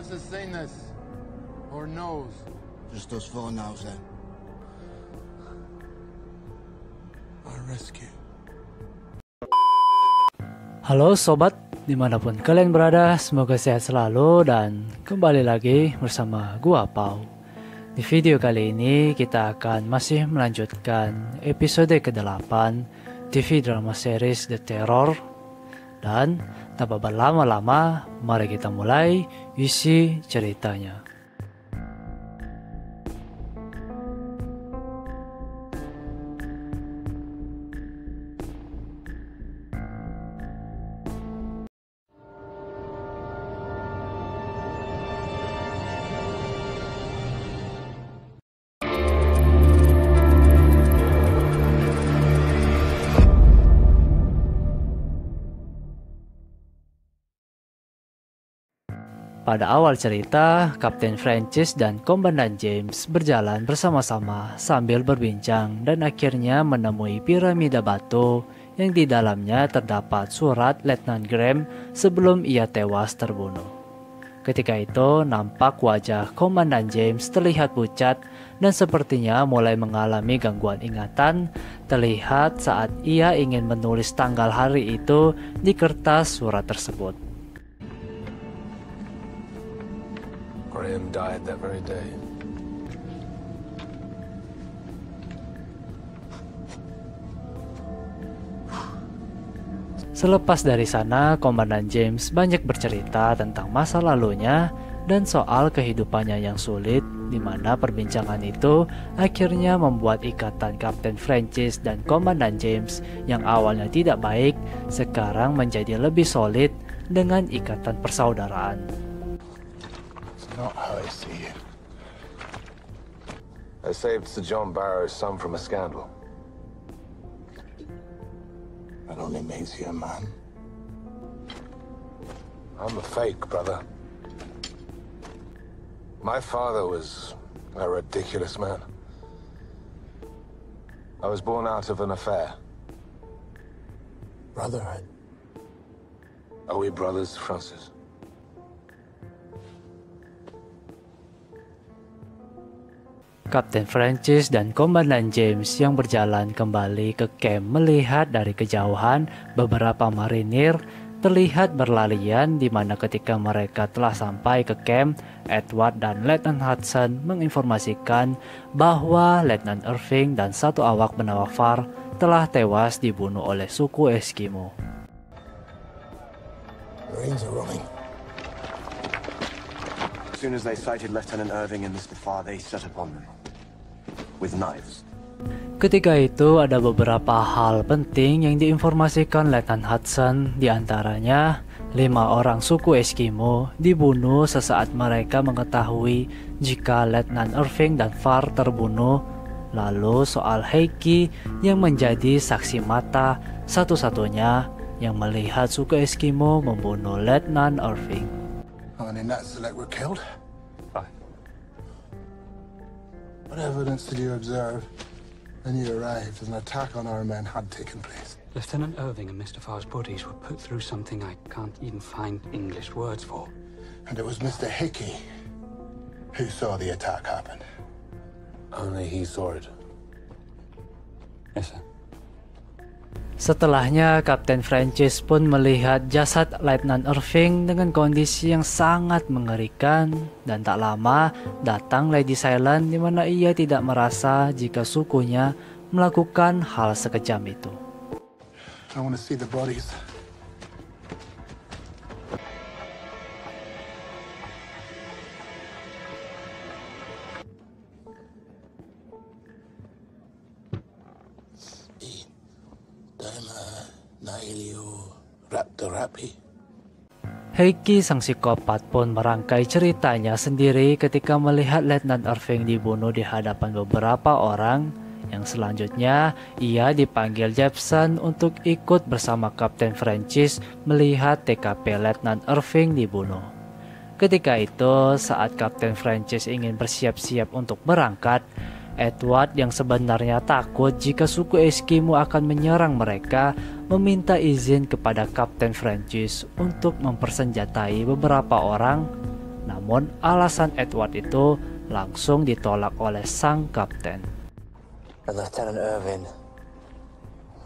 else has seen this or knows? Just us four now, sir. Our rescue. Halo sobat, dimanapun kalian berada, semoga sehat selalu dan kembali lagi bersama gua Pau. Di video kali ini kita akan masih melanjutkan episode ke-8 TV drama series The Terror. Dan tanpa berlama-lama, mari kita mulai isi ceritanya. Pada awal cerita, Kapten Francis dan Komandan James berjalan bersama-sama sambil berbincang dan akhirnya menemui piramida batu yang di dalamnya terdapat surat Letnan Graham sebelum ia tewas terbunuh. Ketika itu, nampak wajah Komandan James terlihat pucat dan sepertinya mulai mengalami gangguan ingatan terlihat saat ia ingin menulis tanggal hari itu di kertas surat tersebut. Graham died that very day. Selepas dari sana, Komandan James banyak bercerita tentang masa lalunya dan soal kehidupannya yang sulit, di mana perbincangan itu akhirnya membuat ikatan Kapten Francis dan Komandan James yang awalnya tidak baik, sekarang menjadi lebih solid dengan ikatan persaudaraan. Not how I see it. I saved Sir John Barrow's son from a scandal. That only makes you a man. I'm a fake, brother. My father was a ridiculous man. I was born out of an affair. Brotherhood. Are we brothers, Francis? Kapten Francis dan Komandan James yang berjalan kembali ke camp melihat dari kejauhan beberapa marinir terlihat berlarian, di mana ketika mereka telah sampai ke camp, Edward dan Letnan Hudson menginformasikan bahwa Letnan Irving dan satu awak bernama Far telah tewas dibunuh oleh suku Eskimo. Marines are running. As soon as they sighted Lieutenant Irving and Mr. Farr, they set upon them with knives. Ketika itu ada beberapa hal penting yang diinformasikan Letnan Hudson, diantaranya 5 orang suku Eskimo dibunuh sesaat mereka mengetahui jika Letnan Irving dan Farr terbunuh. Lalu soal Heikki yang menjadi saksi mata satu-satunya yang melihat suku Eskimo membunuh Letnan Irving. How many Nats select were killed? 5. What evidence did you observe when you arrived as an attack on our men had taken place? Lieutenant Irving and Mr. Farr's bodies were put through something I can't even find English words for. And it was Mr. Hickey who saw the attack happen. Only he saw it. Yes, sir. Setelahnya, Kapten Francis pun melihat jasad Letnan Irving dengan kondisi yang sangat mengerikan, dan tak lama datang Lady Silent, di mana ia tidak merasa jika sukunya melakukan hal sekejam itu. I want to see the bodies. Heikki sang psikopat pun merangkai ceritanya sendiri ketika melihat Letnan Irving dibunuh di hadapan beberapa orang, yang selanjutnya ia dipanggil Jepson untuk ikut bersama Kapten Francis melihat TKP Letnan Irving dibunuh. Ketika itu, saat Kapten Francis ingin bersiap-siap untuk berangkat, Edward yang sebenarnya takut jika suku Eskimo akan menyerang mereka meminta izin kepada Kapten Francis untuk mempersenjatai beberapa orang. Namun alasan Edward itu langsung ditolak oleh sang kapten. And Lieutenant Irving,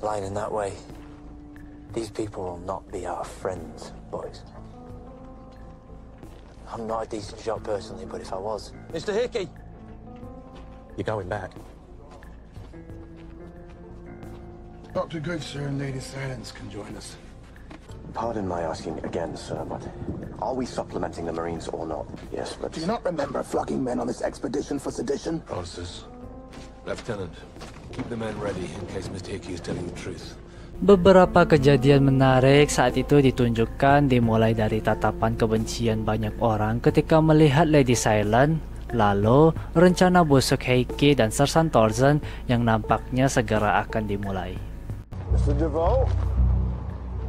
lying in that way, these people will not be our friends, boys. I'm not a decent shot personally, but if I was... Mr. Hickey! You're going back. Dr. Goodser and Lady Silence can join us. Pardon my asking again, sir, but are we supplementing the Marines or not? Yes, but... Do you not remember flogging men on this expedition for sedition? Francis. Lieutenant, keep the men ready in case Mr. Hickey is telling the truth. Beberapa kejadian menarik saat itu ditunjukkan, dimulai dari tatapan kebencian banyak orang ketika melihat Lady Silent, lalu rencana busuk Hickey dan Sersan Thorsen yang nampaknya segera akan dimulai. Mr. DeVoe,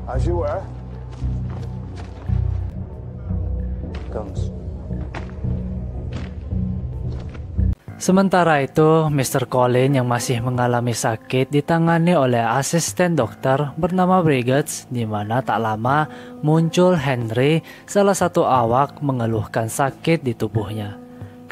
as you were. Guns. Sementara itu, Mr. Colin yang masih mengalami sakit ditangani oleh asisten dokter bernama Briggs, di mana tak lama muncul Henry, salah satu awak, mengeluhkan sakit di tubuhnya.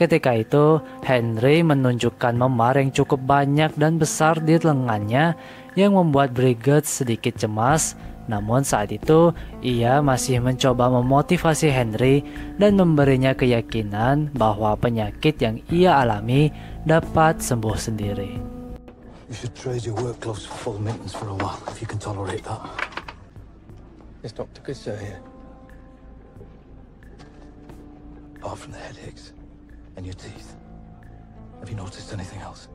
Ketika itu, Henry menunjukkan memar yang cukup banyak dan besar di lengannya yang membuat Briggs sedikit cemas. Namun saat itu, ia masih mencoba memotivasi Henry dan memberinya keyakinan bahwa penyakit yang ia alami dapat sembuh sendiri. You should trade your work gloves for full mittens for a while, if you can tolerate that. Is Dr. Goodser here? Apart from the headaches and your teeth, have you noticed anything else?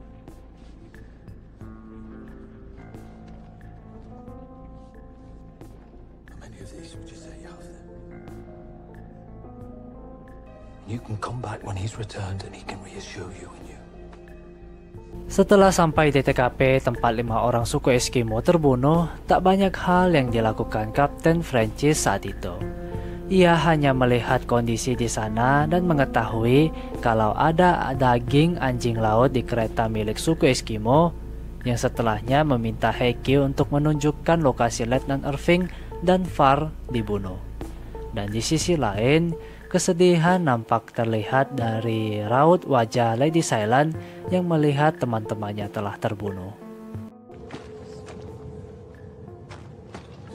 Would you say you have them? You can come back when he's returned and he can reassure you and you. Setelah sampai di TKP tempat 5 orang suku Eskimo terbunuh, tak banyak hal yang dilakukan Kapten Francis saat itu. Ia hanya melihat kondisi di sana dan mengetahui kalau ada daging anjing laut di kereta milik suku Eskimo, yang setelahnya meminta Hickey untuk menunjukkan lokasi Letnan Irving dan Farr dibunuh. Dan di sisi lain, kesedihan nampak terlihat dari raut wajah Lady Silent yang melihat teman-temannya telah terbunuh.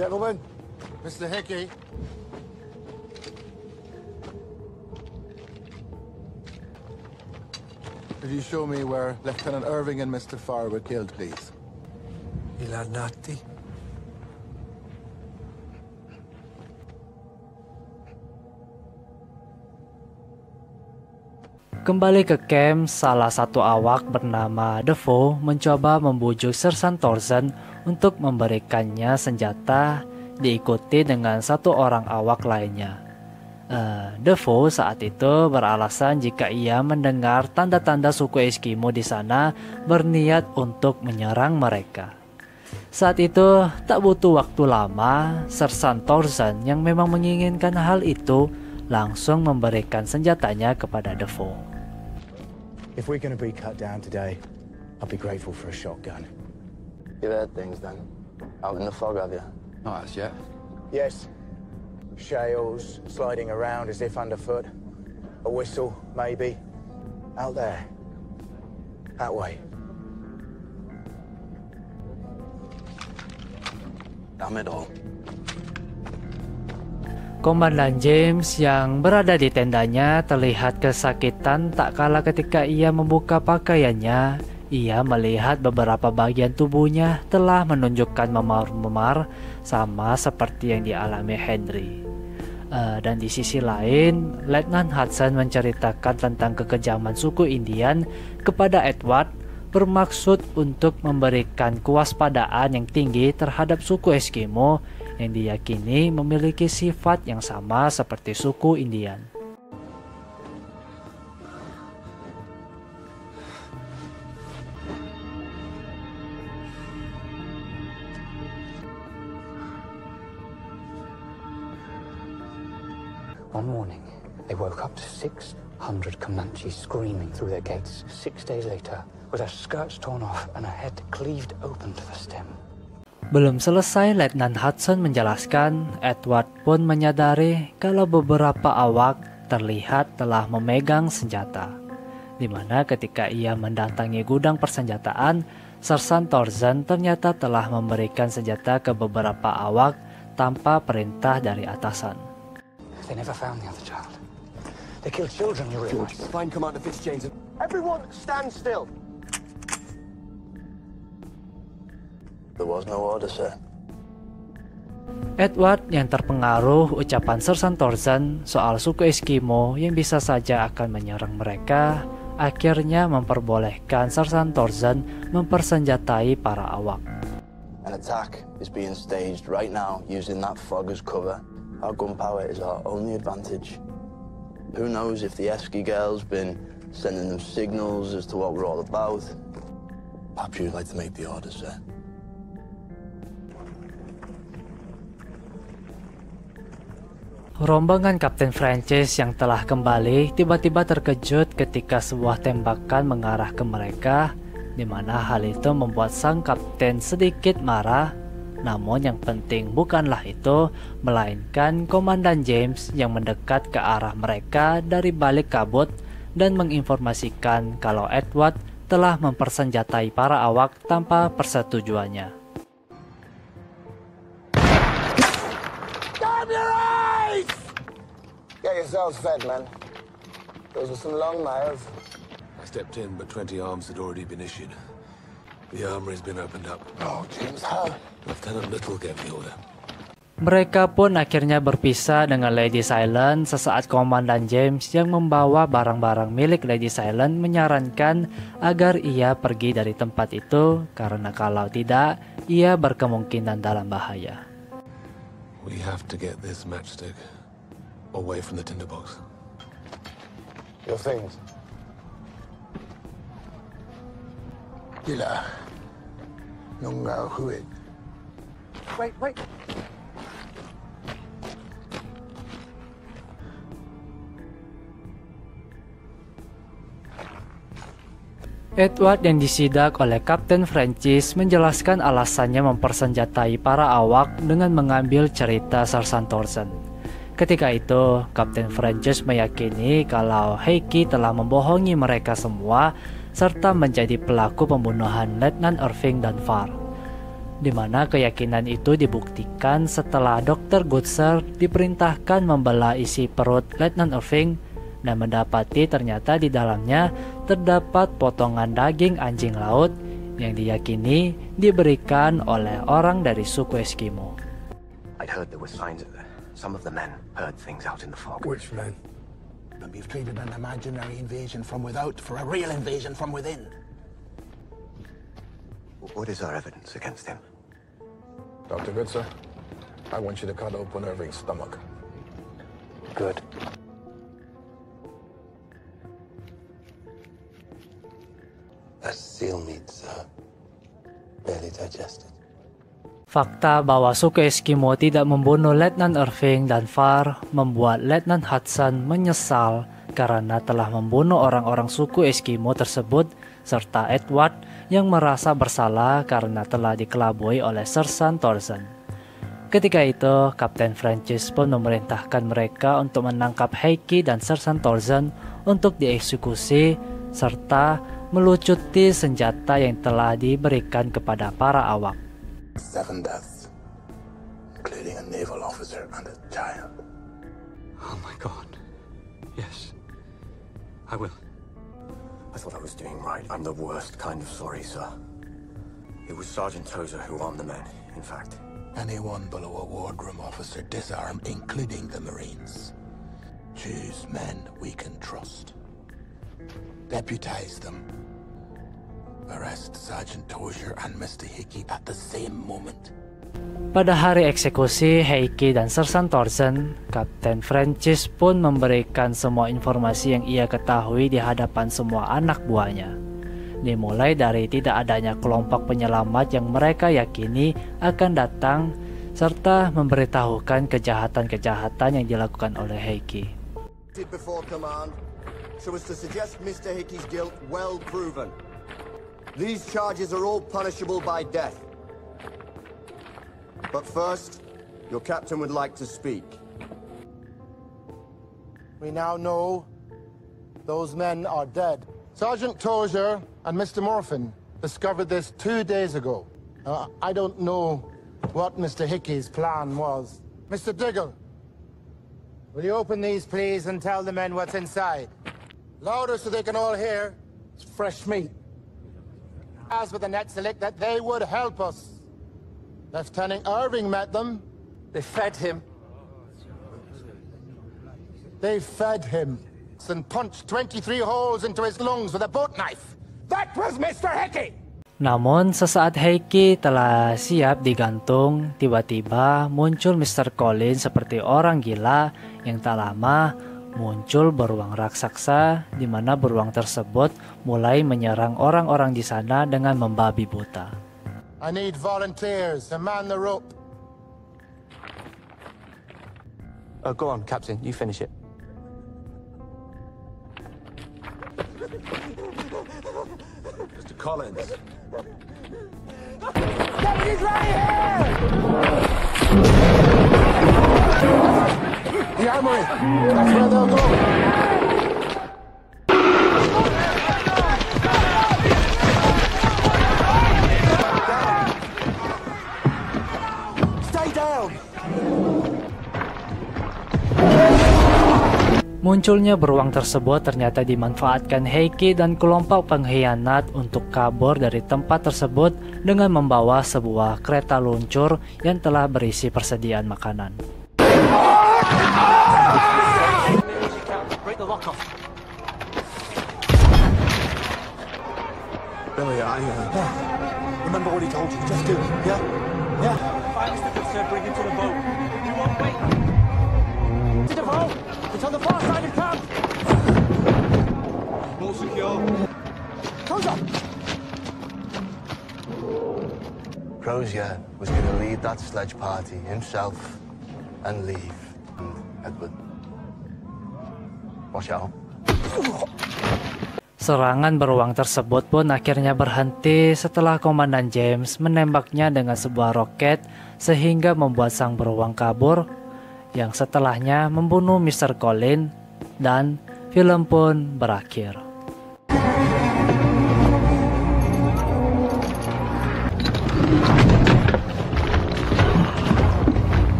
Gentlemen, Mr. Hickey. Could you show me where Lieutenant Irving and Mr. Farr were killed, please? Ilanati. Kembali ke camp, salah satu awak bernama Defoe mencoba membujuk Sersan Thorsen untuk memberikannya senjata, diikuti dengan satu orang awak lainnya. Defoe saat itu beralasan jika ia mendengar tanda-tanda suku Eskimo di sana berniat untuk menyerang mereka. Saat itu tak butuh waktu lama, Sersan Thorsen yang memang menginginkan hal itu langsung memberikan senjatanya kepada Defoe. If we're going to be cut down today, I'd be grateful for a shotgun. You've heard things then? Out in the fog, have you? Not as yet. Yes. Shales sliding around as if underfoot. A whistle, maybe. Out there. That way. Damn it all. Komandan James yang berada di tendanya terlihat kesakitan tak kalah ketika ia membuka pakaiannya. Ia melihat beberapa bagian tubuhnya telah menunjukkan memar-memar sama seperti yang dialami Henry. Dan di sisi lain, Letnan Hudson menceritakan tentang kekejaman suku Indian kepada Edward, bermaksud untuk memberikan kewaspadaan yang tinggi terhadap suku Eskimo yang diyakini memiliki sifat yang sama seperti suku Indian. One morning, they woke up to 600 Comanches screaming through their gates. 6 days later, with their skirts torn off and a head cleaved open to the stem. Belum selesai Letnan Hudson menjelaskan, Edward pun menyadari kalau beberapa awak terlihat telah memegang senjata. Di mana ketika ia mendatangi gudang persenjataan, Sersan Thorsen ternyata telah memberikan senjata ke beberapa awak tanpa perintah dari atasan. They never found the other child. They killed children, you realize? Find Commander Fitzjames and... Everyone, stand still! There was no order, sir. Edward yang terpengaruh ucapan Sersan Thorsen soal suku Eskimo yang bisa saja akan menyerang mereka, akhirnya memperbolehkan Sersan Thorsen mempersenjatai para awak. An attack is being staged right now using that fog as cover. Our gunpowder is our only advantage. Who knows if the Eski girl's been sending them signals as to what we're all about. Perhaps you'd like to make the order, sir. Rombongan Kapten Francis yang telah kembali tiba-tiba terkejut ketika sebuah tembakan mengarah ke mereka, di mana hal itu membuat sang kapten sedikit marah. Namun yang penting bukanlah itu, melainkan Komandan James yang mendekat ke arah mereka dari balik kabut dan menginformasikan kalau Edward telah mempersenjatai para awak tanpa persetujuannya. Damn your eyes! Get yourselves fed, man. Those were some long miles. I stepped in, but 20 arms had already been issued. The armory's been opened up. Oh, James, how? Lieutenant Little gave the order. Mereka pun akhirnya berpisah dengan Lady Silent sesaat Komandan James yang membawa barang-barang milik Lady Silent menyarankan agar ia pergi dari tempat itu karena kalau tidak, ia berkemungkinan dalam bahaya. We have to get this matchstick away from the tinderbox. Your things. Gila. Nunggu huid. Wait. Edward yang disidak oleh Kapten Francis menjelaskan alasannya mempersenjatai para awak dengan mengambil cerita Sersan Thorsen. Ketika itu, Kapten Francis meyakini kalau Heike telah membohongi mereka semua serta menjadi pelaku pembunuhan Letnan Irving dan Farr. Di mana keyakinan itu dibuktikan setelah Dr. Goodsir diperintahkan membelah isi perut Letnan Irving dan mendapati ternyata di dalamnya terdapat potongan daging anjing laut yang diyakini diberikan oleh orang dari suku Eskimo. I'd heard there were signs that some of the men heard things out in the fog. Which men? And we've traded an imaginary invasion from without for a real invasion from within. What is our evidence against him? Dr. Goodsir, I want you to cut open Irving's stomach. Good. That's seal meat, sir. Barely digested. Fakta bahwa suku Eskimo tidak membunuh Letnan Irving dan Farr membuat Letnan Hudson menyesal karena telah membunuh orang-orang suku Eskimo tersebut serta Edward yang merasa bersalah karena telah dikelabui oleh Sersan Thorsen. Ketika itu, Kapten Francis pun memerintahkan mereka untuk menangkap Heike dan Sersan Thorsen untuk dieksekusi serta melucuti senjata yang telah diberikan kepada para awak. 7 deaths, including a naval officer and a child. Oh my God. Yes. I will. I thought I was doing right. I'm the worst kind of sorry, sir. It was Sergeant Tozer who armed the men, in fact. Anyone below a wardroom officer disarm, including the Marines. Choose men we can trust. Deputize them. Arrest Sergeant Tozier and Mr. Hickey at the same moment. Pada hari eksekusi Heike dan Sersan Thorsen, Kapten Francis pun memberikan semua informasi yang ia ketahui di hadapan semua anak buahnya. Dimulai dari tidak adanya kelompok penyelamat yang mereka yakini akan datang, serta memberitahukan kejahatan-kejahatan yang dilakukan oleh Heike. Before command, so as to suggest Mr. Hickey's guilt well proven. These charges are all punishable by death. But first, your captain would like to speak. We now know those men are dead. Sergeant Tozier and Mr. Morphin discovered this 2 days ago. I don't know what Mr. Hickey's plan was. Mr. Diggle, will you open these, please, and tell the men what's inside? Louder so they can all hear. It's fresh meat. As with the next select that they would help us. Lieutenant Irving met them. They fed him. They fed him and punched 23 holes into his lungs with a boat knife. That was Mr. Hickey! Namun sesaat Hickey telah siap digantung, tiba-tiba muncul Mr. Collins seperti orang gila yang tak lama muncul beruang raksasa di mana beruang tersebut mulai menyerang orang-orang di sana dengan membabi buta. I need volunteers to man the rope. Go on, Captain, you finish it. Mr. Collins. He's right here! The armory. That's where they'll go. Stay down! Munculnya beruang tersebut ternyata dimanfaatkan Hickey dan kelompok pengkhianat untuk kabur dari tempat tersebut dengan membawa sebuah kereta luncur yang telah berisi persediaan makanan. Billy, remember what he told you. Just do it, yeah? Yeah? Find Mr. Goodson, bring him to the boat. You won't wait. To the boat! It's on the far side of camp! All secure. Crozier! Crozier was going to lead that sledge party himself and leave. Edward, watch out. Serangan beruang tersebut pun akhirnya berhenti setelah Komandan James menembaknya dengan sebuah roket sehingga membuat sang beruang kabur, yang setelahnya membunuh Mr. Collins dan film pun berakhir.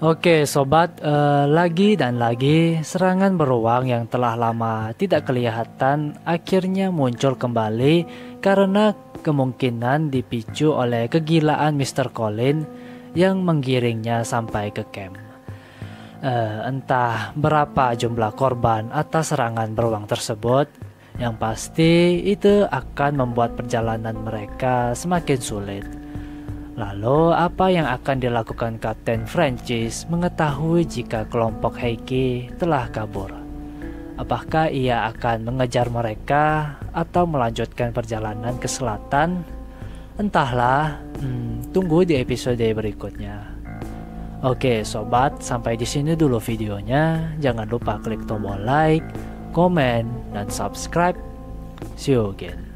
Oke sobat, lagi dan lagi serangan beruang yang telah lama tidak kelihatan akhirnya muncul kembali karena kemungkinan dipicu oleh kegilaan Mr. Collins yang menggiringnya sampai ke camp. Entah berapa jumlah korban atas serangan beruang tersebut, yang pasti itu akan membuat perjalanan mereka semakin sulit. Lalu apa yang akan dilakukan Kapten Francis mengetahui jika kelompok Hickey telah kabur? Apakah ia akan mengejar mereka atau melanjutkan perjalanan ke selatan? Entahlah, tunggu di episode berikutnya. Oke sobat, sampai di sini dulu videonya. Jangan lupa klik tombol like, komen, dan subscribe. See you again.